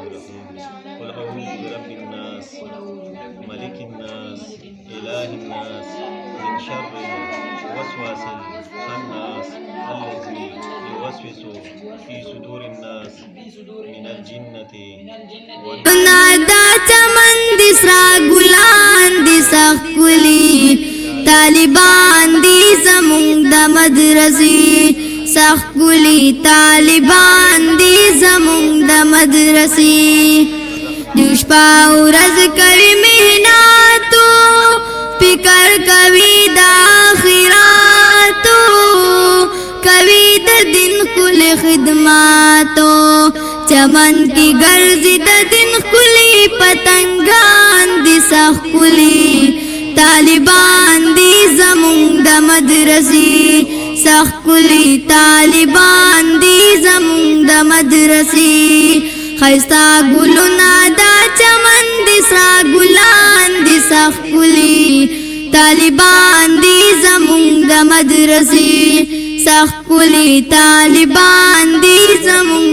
الرحيم قل أعوذ برب الناس ملك الناس إله الناس من شر الوسواس الخناس الذي يوسوس في صدور الناس من الجنة نادا چمن دی سرا گلان دی سخکلی طالبان دی زمونگ دا مدرسی سخکلی طالبان دی زمونگ دا مدرسی دوش پاورز کوي مهناتو فکر کوي دا آخراتو کوي دا دین کل خدماتو چمن کی گرزی دا دین کلی پتنگان دی سخکلی طالبان دی زمونگ دا مدرسی سخکلی طالبان دی زمونگ دا مدرسی خیستا گلونا دا چمن دی سرا گلان دی سخکلی طالبان دی زمونگ دا مدرسی سخکلی طالبان دی زمونگ